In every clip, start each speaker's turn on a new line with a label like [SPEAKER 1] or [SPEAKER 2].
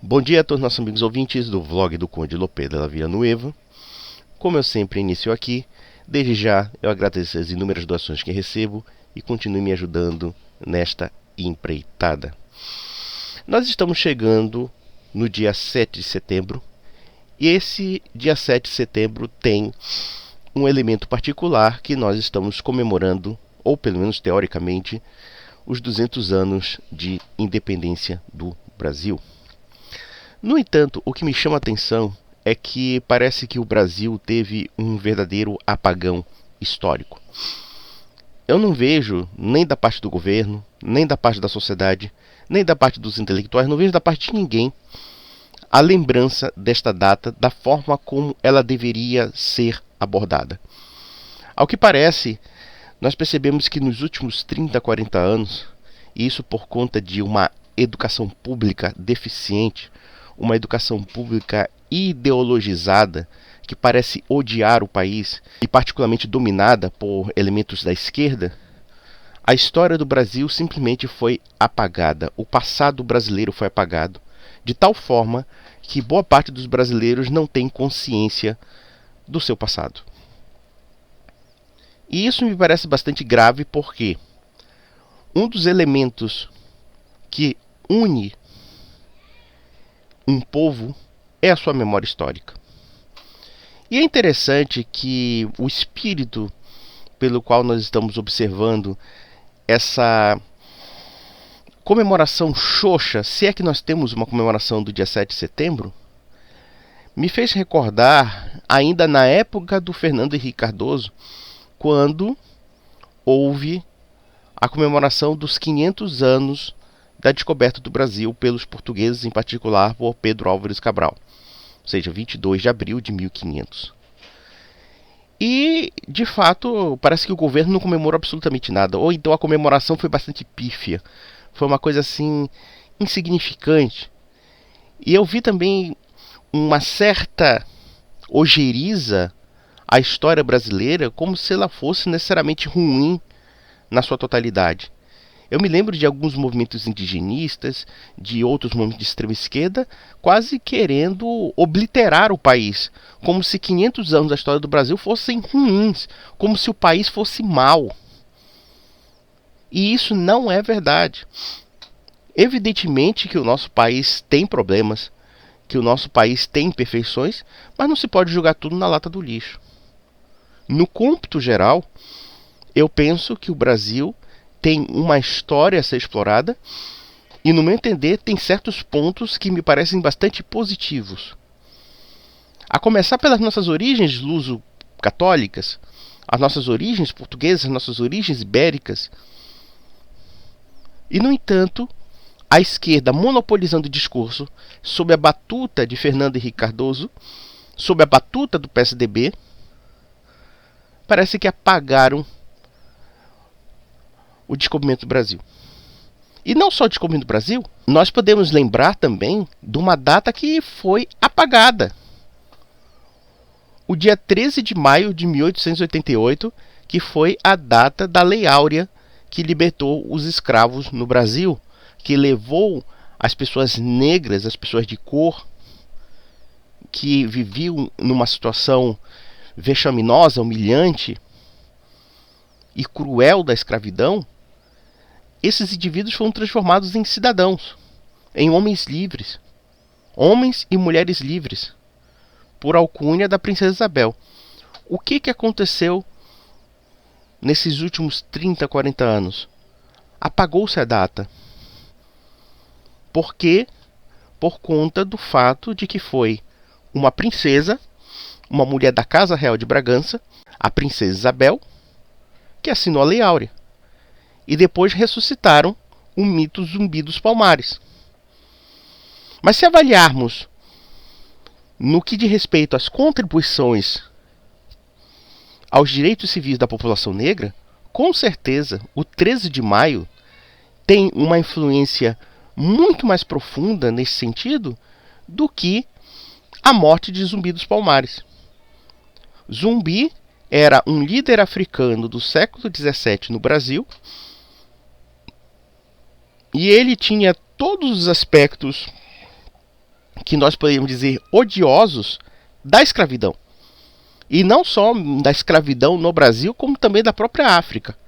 [SPEAKER 1] Bom dia a todos nossos amigos ouvintes do vlog do Conde Lopé de la Villanueva. Como eu sempre inicio aqui, desde já eu agradeço as inúmeras doações que recebo e continue me ajudando nesta empreitada. Nós estamos chegando no dia 7 de setembro e esse dia 7 de setembro tem um elemento particular que nós estamos comemorando, ou pelo menos teoricamente, os 200 anos de independência do Brasil. No entanto, o que me chama a atenção é que parece que o Brasil teve um verdadeiro apagão histórico. Eu não vejo, nem da parte do governo, nem da parte da sociedade, nem da parte dos intelectuais, não vejo da parte de ninguém a lembrança desta data da forma como ela deveria ser abordada. Ao que parece, nós percebemos que nos últimos 30, 40 anos, e isso por conta de uma educação pública deficiente, uma educação pública ideologizada, que parece odiar o país, e particularmente dominada por elementos da esquerda, a história do Brasil simplesmente foi apagada. O passado brasileiro foi apagado, de tal forma que boa parte dos brasileiros não tem consciência do seu passado. E isso me parece bastante grave porque um dos elementos que une um povo é a sua memória histórica. E é interessante que o espírito pelo qual nós estamos observando essa comemoração xoxa, se é que nós temos uma comemoração do dia 7 de setembro, me fez recordar ainda na época do Fernando Henrique Cardoso, quando houve a comemoração dos 500 anos da descoberta do Brasil pelos portugueses, em particular por Pedro Álvares Cabral, ou seja, 22 de abril de 1500. E, de fato, parece que o governo não comemorou absolutamente nada, ou então a comemoração foi bastante pífia, foi uma coisa assim, insignificante. E eu vi também uma certa ojeriza à história brasileira, como se ela fosse necessariamente ruim na sua totalidade. Eu me lembro de alguns movimentos indigenistas, de outros movimentos de extrema esquerda, quase querendo obliterar o país, como se 500 anos da história do Brasil fossem ruins, como se o país fosse mau. E isso não é verdade. Evidentemente que o nosso país tem problemas, que o nosso país tem imperfeições, mas não se pode jogar tudo na lata do lixo. No cômputo geral, eu penso que o Brasil tem uma história a ser explorada e, no meu entender, tem certos pontos que me parecem bastante positivos. A começar pelas nossas origens luso-católicas, as nossas origens portuguesas, as nossas origens ibéricas. E, no entanto, a esquerda monopolizando o discurso sob a batuta de Fernando Henrique Cardoso, sob a batuta do PSDB, parece que apagaram o descobrimento do Brasil. E não só o descobrimento do Brasil, nós podemos lembrar também de uma data que foi apagada. O dia 13 de maio de 1888, que foi a data da Lei Áurea, que libertou os escravos no Brasil, que levou as pessoas negras, as pessoas de cor, que viviam numa situação vexaminosa, humilhante e cruel da escravidão, esses indivíduos foram transformados em cidadãos, em homens livres, homens e mulheres livres, por alcunha da princesa Isabel. O que aconteceu nesses últimos 30, 40 anos? Apagou-se a data. Por quê? Por conta do fato de que foi uma princesa, uma mulher da Casa Real de Bragança, a princesa Isabel, que assinou a Lei Áurea. E depois ressuscitaram o mito Zumbi dos Palmares. Mas se avaliarmos no que diz respeito às contribuições aos direitos civis da população negra, com certeza o 13 de maio tem uma influência muito mais profunda nesse sentido do que a morte de Zumbi dos Palmares. Zumbi era um líder africano do século XVII no Brasil, e ele tinha todos os aspectos que nós podemos dizer odiosos da escravidão. E não só da escravidão no Brasil, como também da própria África.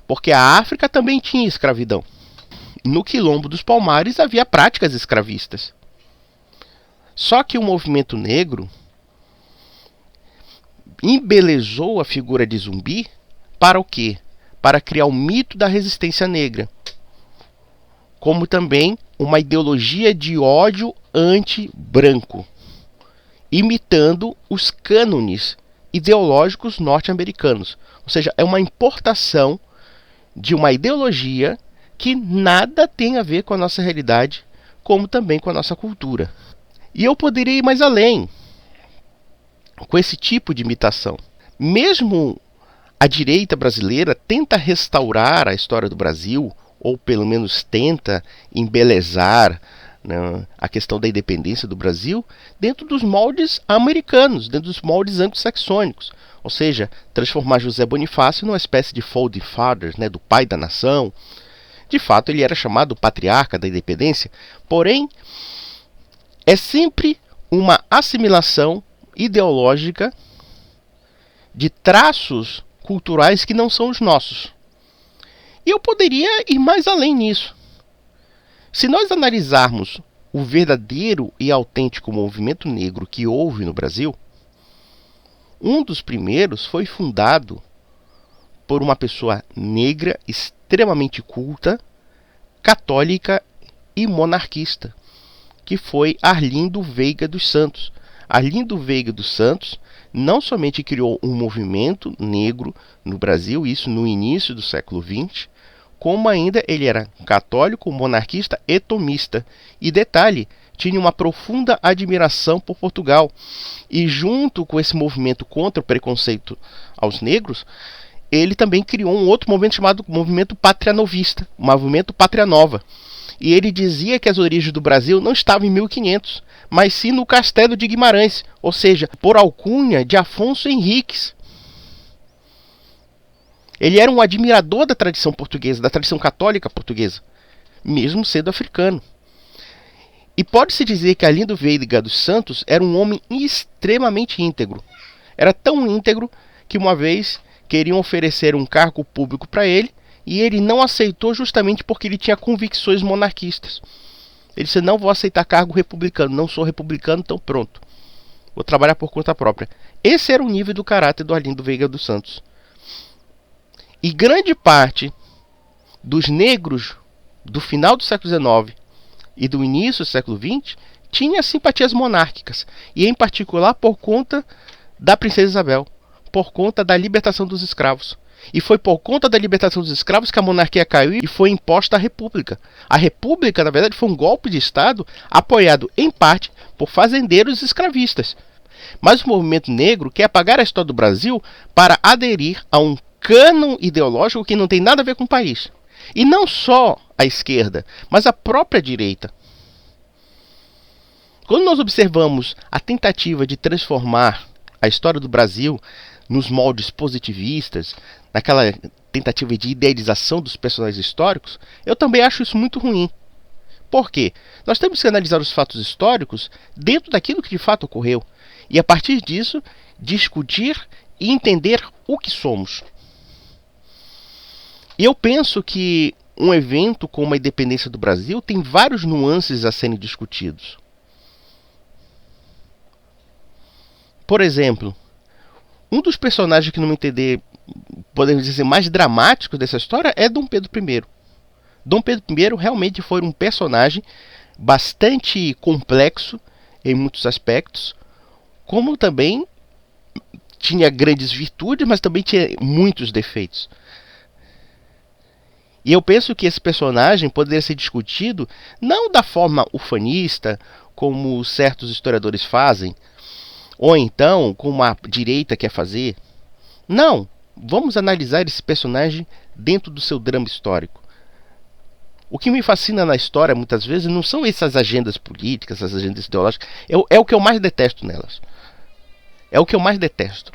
[SPEAKER 1] Porque a África também tinha escravidão. No Quilombo dos Palmares havia práticas escravistas. Só que o movimento negro embelezou a figura de Zumbi para o quê? Para criar o mito da resistência negra, como também uma ideologia de ódio anti-branco, imitando os cânones ideológicos norte-americanos. Ou seja, é uma importação de uma ideologia que nada tem a ver com a nossa realidade, como também com a nossa cultura. E eu poderia ir mais além com esse tipo de imitação. Mesmo a direita brasileira tenta restaurar a história do Brasil, ou pelo menos tenta embelezar, né, a questão da independência do Brasil dentro dos moldes americanos, dentro dos moldes anglo-saxônicos. Ou seja, transformar José Bonifácio numa espécie de founding fathers, né, do pai da nação. De fato, ele era chamado patriarca da independência, porém, é sempre uma assimilação ideológica de traços culturais que não são os nossos. E eu poderia ir mais além nisso. Se nós analisarmos o verdadeiro e autêntico movimento negro que houve no Brasil, um dos primeiros foi fundado por uma pessoa negra extremamente culta, católica e monarquista, que foi Arlindo Veiga dos Santos. Arlindo Veiga dos Santos não somente criou um movimento negro no Brasil, isso no início do século XX, como ainda ele era católico, monarquista e tomista. E detalhe, tinha uma profunda admiração por Portugal. E junto com esse movimento contra o preconceito aos negros, ele também criou um outro movimento chamado Movimento Pátria Novista, o Movimento Pátria Nova. E ele dizia que as origens do Brasil não estavam em 1500, mas sim no Castelo de Guimarães, ou seja, por alcunha de Afonso Henriques. Ele era um admirador da tradição portuguesa, da tradição católica portuguesa, mesmo sendo africano. E pode-se dizer que Arlindo Veiga dos Santos era um homem extremamente íntegro. Era tão íntegro que uma vez queriam oferecer um cargo público para ele, e ele não aceitou justamente porque ele tinha convicções monarquistas. Ele disse, não vou aceitar cargo republicano, não sou republicano, então pronto. Vou trabalhar por conta própria. Esse era o nível do caráter do Arlindo Veiga dos Santos. E grande parte dos negros do final do século XIX e do início do século XX tinha simpatias monárquicas. E em particular por conta da princesa Isabel, por conta da libertação dos escravos. E foi por conta da libertação dos escravos que a monarquia caiu e foi imposta a república. A república, na verdade, foi um golpe de Estado apoiado em parte por fazendeiros escravistas. Mas o movimento negro quer apagar a história do Brasil para aderir a um cânon ideológico que não tem nada a ver com o país. E não só a esquerda, mas a própria direita. Quando nós observamos a tentativa de transformar a história do Brasil nos moldes positivistas, naquela tentativa de idealização dos personagens históricos, eu também acho isso muito ruim. Por quê? Nós temos que analisar os fatos históricos dentro daquilo que de fato ocorreu. E a partir disso, discutir e entender o que somos. E eu penso que um evento como a independência do Brasil tem vários nuances a serem discutidos. Por exemplo, um dos personagens que, no meu entender, podemos dizer mais dramáticos dessa história é Dom Pedro I. Dom Pedro I realmente foi um personagem bastante complexo em muitos aspectos, como também tinha grandes virtudes, mas também tinha muitos defeitos. E eu penso que esse personagem poderia ser discutido não da forma ufanista, como certos historiadores fazem, ou então como a direita quer fazer. Não, vamos analisar esse personagem dentro do seu drama histórico. O que me fascina na história, muitas vezes, não são essas agendas políticas, essas agendas ideológicas. É o que eu mais detesto nelas. É o que eu mais detesto.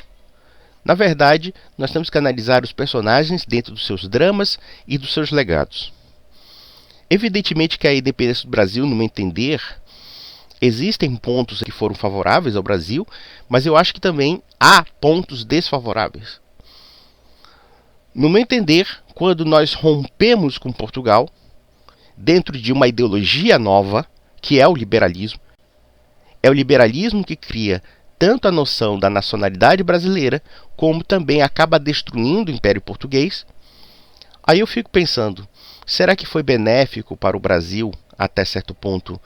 [SPEAKER 1] Na verdade, nós temos que analisar os personagens dentro dos seus dramas e dos seus legados. Evidentemente que a independência do Brasil, no meu entender, existem pontos que foram favoráveis ao Brasil, mas eu acho que também há pontos desfavoráveis. No meu entender, quando nós rompemos com Portugal, dentro de uma ideologia nova, que é o liberalismo que cria tanto a noção da nacionalidade brasileira, como também acaba destruindo o Império Português. Aí eu fico pensando, será que foi benéfico para o Brasil, até certo ponto,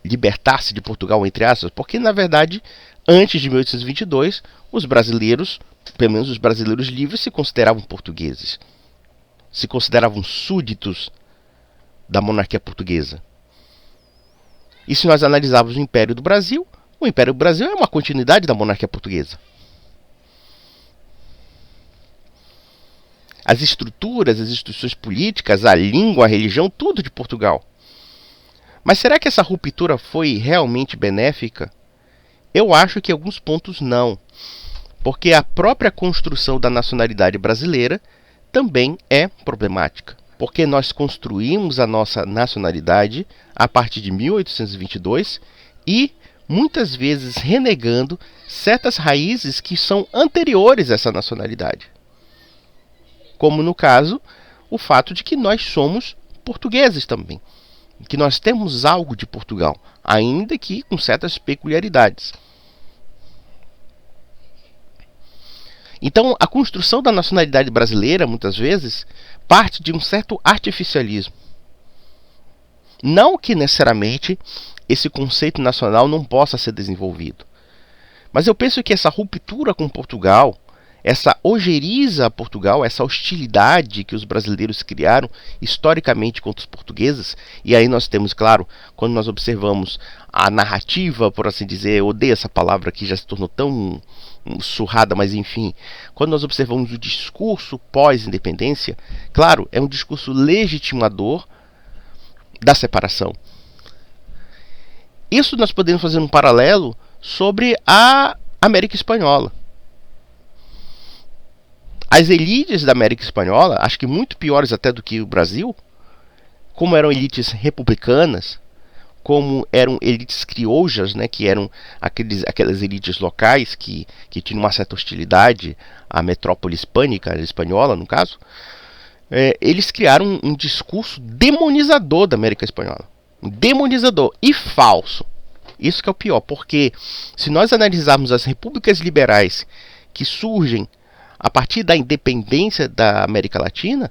[SPEAKER 1] libertar-se de Portugal, entre aspas? Porque, na verdade, antes de 1822, os brasileiros, pelo menos os brasileiros livres, se consideravam portugueses. Se consideravam súditos da monarquia portuguesa. E se nós analisarmos o Império do Brasil é uma continuidade da monarquia portuguesa. As estruturas, as instituições políticas, a língua, a religião, tudo de Portugal. Mas será que essa ruptura foi realmente benéfica? Eu acho que em alguns pontos não. Porque a própria construção da nacionalidade brasileira também é problemática. Porque nós construímos a nossa nacionalidade a partir de 1822 e muitas vezes renegando certas raízes que são anteriores a essa nacionalidade. Como no caso, o fato de que nós somos portugueses também. Que nós temos algo de Portugal, ainda que com certas peculiaridades. Então, a construção da nacionalidade brasileira, muitas vezes, parte de um certo artificialismo. Não que necessariamente esse conceito nacional não possa ser desenvolvido. Mas eu penso que essa ruptura com Portugal, essa ojeriza a Portugal, essa hostilidade que os brasileiros criaram historicamente contra os portugueses, e aí nós temos, claro, quando nós observamos a narrativa, por assim dizer, eu odeio essa palavra que já se tornou tão surrada, mas enfim, quando nós observamos o discurso pós-independência, claro, é um discurso legitimador da separação. Isso nós podemos fazer um paralelo sobre a América Espanhola. As elites da América Espanhola, acho que muito piores até do que o Brasil, como eram elites republicanas, como eram elites crioujas, né, que eram aquelas elites locais que tinham uma certa hostilidade à metrópole hispânica, espanhola no caso, eles criaram um discurso demonizador da América Espanhola. Demonizador e falso. Isso que é o pior, porque se nós analisarmos as repúblicas liberais que surgem a partir da independência da América Latina,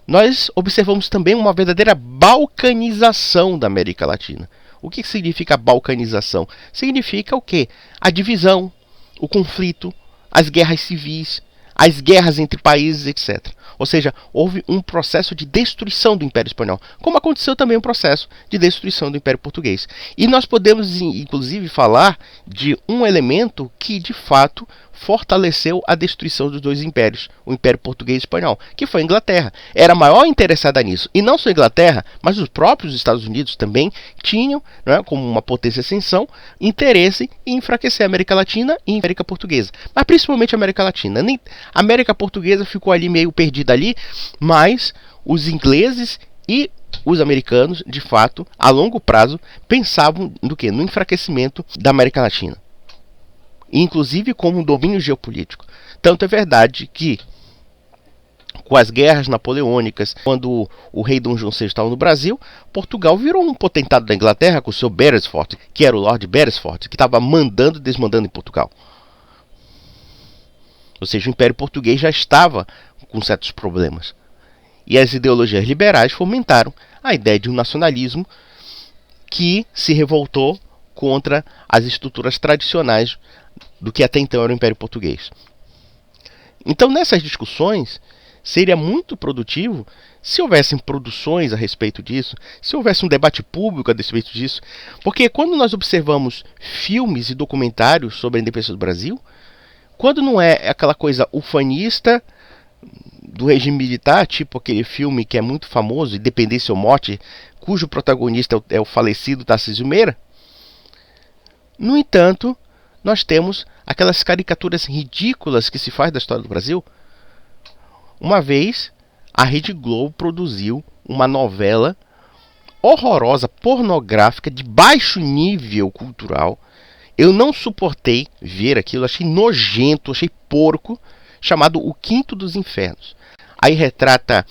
[SPEAKER 1] nós observamos também uma verdadeira balcanização da América Latina. O que significa balcanização? Significa o quê? A divisão, o conflito, as guerras civis, as guerras entre países, etc. Ou seja, houve um processo de destruição do Império Espanhol, como aconteceu também um processo de destruição do Império Português. E nós podemos, inclusive, falar de um elemento que, de fato, fortaleceu a destruição dos dois impérios, o Império Português e Espanhol, que foi a Inglaterra. Era a maior interessada nisso. E não só a Inglaterra, mas os próprios Estados Unidos também tinham, né, como uma potência ascensão, interesse em enfraquecer a América Latina e a América Portuguesa. Mas principalmente a América Latina. A América Portuguesa ficou ali meio perdida ali, mas os ingleses e os americanos, de fato, a longo prazo, pensavam no quê? No enfraquecimento da América Latina. Inclusive como um domínio geopolítico. Tanto é verdade que, com as guerras napoleônicas, quando o rei Dom João VI estava no Brasil, Portugal virou um potentado da Inglaterra com o seu Beresford, que era o Lord Beresford, que estava mandando e desmandando em Portugal. Ou seja, o Império Português já estava com certos problemas. E as ideologias liberais fomentaram a ideia de um nacionalismo que se revoltou contra as estruturas tradicionais do que até então era o Império Português. Então, nessas discussões, seria muito produtivo se houvessem produções a respeito disso, se houvesse um debate público a respeito disso, porque quando nós observamos filmes e documentários sobre a independência do Brasil, quando não é aquela coisa ufanista do regime militar, tipo aquele filme que é muito famoso, Independência ou Morte, cujo protagonista é o falecido Tarcísio Meira, no entanto, nós temos aquelas caricaturas ridículas que se faz da história do Brasil. Uma vez, a Rede Globo produziu uma novela horrorosa, pornográfica, de baixo nível cultural. Eu não suportei ver aquilo, achei nojento, achei porco, chamado O Quinto dos Infernos. Aí retrata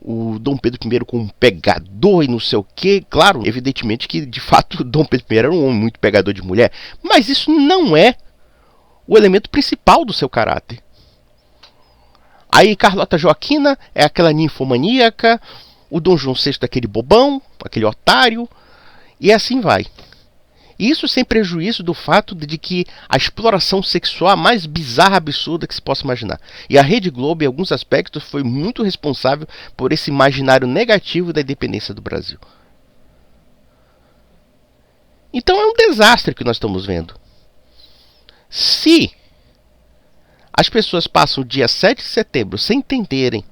[SPEAKER 1] o Dom Pedro I como um pegador e não sei o que. Claro, evidentemente que de fato Dom Pedro I era um homem muito pegador de mulher, mas isso não é o elemento principal do seu caráter. Aí Carlota Joaquina é aquela ninfomaníaca, o Dom João VI é aquele bobão, aquele otário, e assim vai. Isso sem prejuízo do fato de que a exploração sexual é a mais bizarra, absurda que se possa imaginar. E a Rede Globo, em alguns aspectos, foi muito responsável por esse imaginário negativo da independência do Brasil. Então é um desastre que nós estamos vendo. Se as pessoas passam o dia 7 de setembro sem entenderem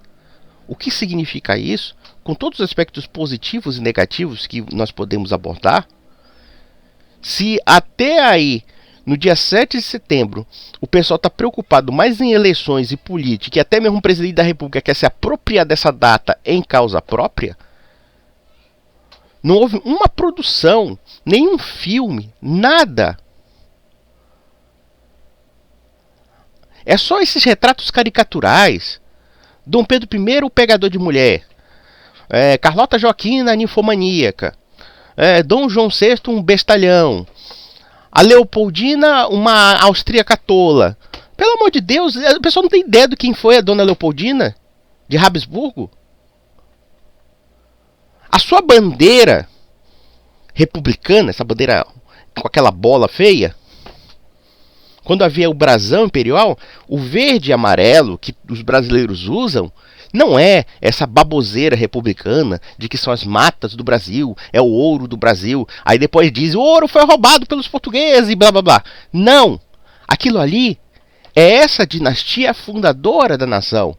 [SPEAKER 1] o que significa isso, com todos os aspectos positivos e negativos que nós podemos abordar, se até aí, no dia 7 de setembro, o pessoal está preocupado mais em eleições e política, e até mesmo o presidente da República quer se apropriar dessa data em causa própria, não houve uma produção, nenhum filme, nada. É só esses retratos caricaturais. Dom Pedro I, o pegador de mulher. Carlota Joaquina, a ninfomaníaca. Dom João VI, um bestalhão. A Leopoldina, uma austríaca tola. Pelo amor de Deus, o pessoal não tem ideia de quem foi a Dona Leopoldina de Habsburgo. A sua bandeira republicana, essa bandeira com aquela bola feia, quando havia o brasão imperial, o verde e amarelo que os brasileiros usam não é essa baboseira republicana de que são as matas do Brasil, é o ouro do Brasil. Aí depois diz, o ouro foi roubado pelos portugueses e blá blá blá. Não! Aquilo ali é essa dinastia fundadora da nação,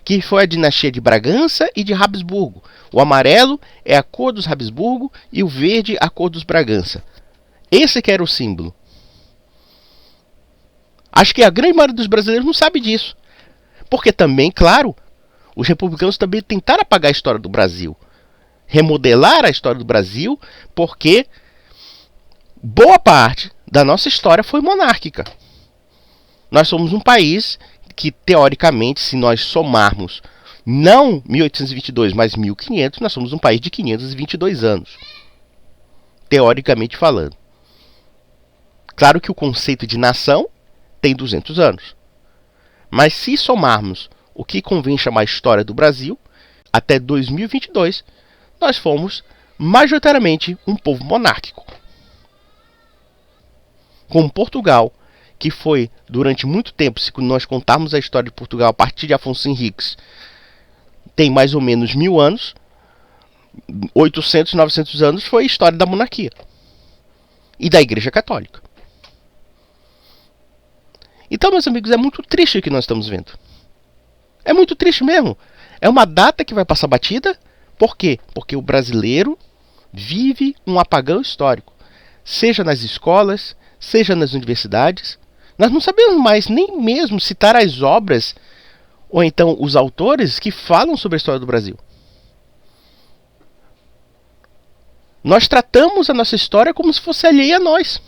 [SPEAKER 1] que foi a dinastia de Bragança e de Habsburgo. O amarelo é a cor dos Habsburgo e o verde a cor dos Bragança. Esse que era o símbolo. Acho que a grande maioria dos brasileiros não sabe disso. Porque também, claro, os republicanos também tentaram apagar a história do Brasil. Remodelar a história do Brasil, porque boa parte da nossa história foi monárquica. Nós somos um país que, teoricamente, se nós somarmos não 1822, mas 1500, nós somos um país de 522 anos. Teoricamente falando. Claro que o conceito de nação tem 200 anos. Mas se somarmos o que convém chamar história do Brasil, até 2022, nós fomos majoritariamente um povo monárquico. Como Portugal, que foi durante muito tempo, se nós contarmos a história de Portugal a partir de Afonso Henriques, tem mais ou menos 1000 anos, 800, 900 anos foi a história da monarquia e da Igreja Católica. Então, meus amigos, é muito triste o que nós estamos vendo. É muito triste mesmo. É uma data que vai passar batida. Por quê? Porque o brasileiro vive um apagão histórico. Seja nas escolas, seja nas universidades. Nós não sabemos mais nem mesmo citar as obras ou então os autores que falam sobre a história do Brasil. Nós tratamos a nossa história como se fosse alheia a nós.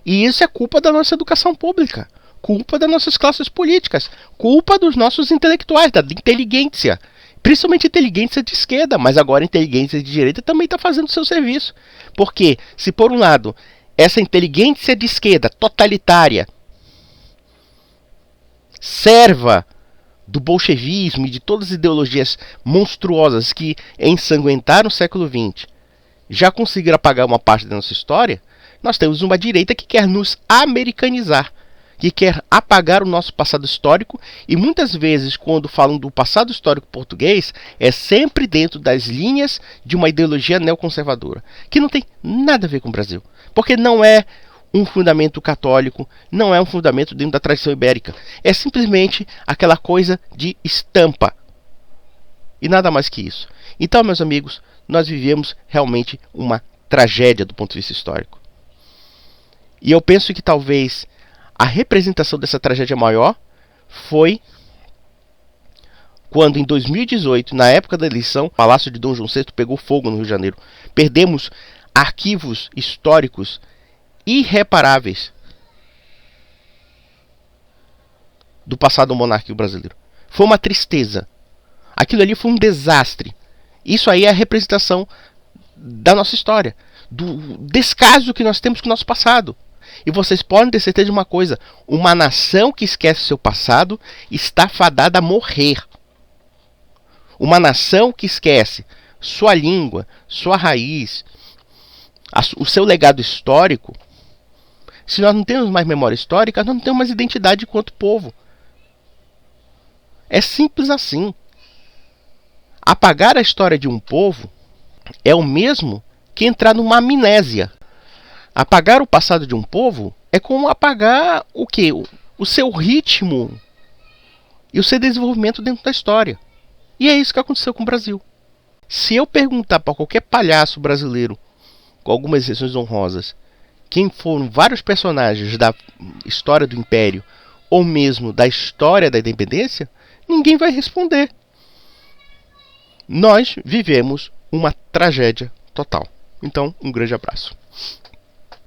[SPEAKER 1] E isso é culpa da nossa educação pública, culpa das nossas classes políticas, culpa dos nossos intelectuais, da inteligência. Principalmente inteligência de esquerda, mas agora inteligência de direita também está fazendo o seu serviço. Porque, se por um lado, essa inteligência de esquerda totalitária, serva do bolchevismo e de todas as ideologias monstruosas que ensanguentaram o século XX, já conseguiram apagar uma parte da nossa história, nós temos uma direita que quer nos americanizar, que quer apagar o nosso passado histórico, e muitas vezes, quando falam do passado histórico português, é sempre dentro das linhas de uma ideologia neoconservadora, que não tem nada a ver com o Brasil, porque não é um fundamento católico, não é um fundamento dentro da tradição ibérica, é simplesmente aquela coisa de estampa, e nada mais que isso. Então, meus amigos, nós vivemos realmente uma tragédia do ponto de vista histórico. E eu penso que talvez a representação dessa tragédia maior foi quando em 2018, na época da eleição, o Palácio de Dom João VI pegou fogo no Rio de Janeiro. Perdemos arquivos históricos irreparáveis do passado monárquico brasileiro. Foi uma tristeza. Aquilo ali foi um desastre. Isso aí é a representação da nossa história, do descaso que nós temos com o nosso passado. E vocês podem ter certeza de uma coisa: uma nação que esquece seu passado está fadada a morrer. Uma nação que esquece sua língua, sua raiz, o seu legado histórico, se nós não temos mais memória histórica, nós não temos mais identidade enquanto povo. É simples assim. Apagar a história de um povo é o mesmo que entrar numa amnésia. Apagar o passado de um povo é como apagar o quê? O seu ritmo e o seu desenvolvimento dentro da história. E é isso que aconteceu com o Brasil. Se eu perguntar para qualquer palhaço brasileiro, com algumas exceções honrosas, quem foram vários personagens da história do Império ou mesmo da história da independência, ninguém vai responder. Nós vivemos uma tragédia total. Então, um grande abraço.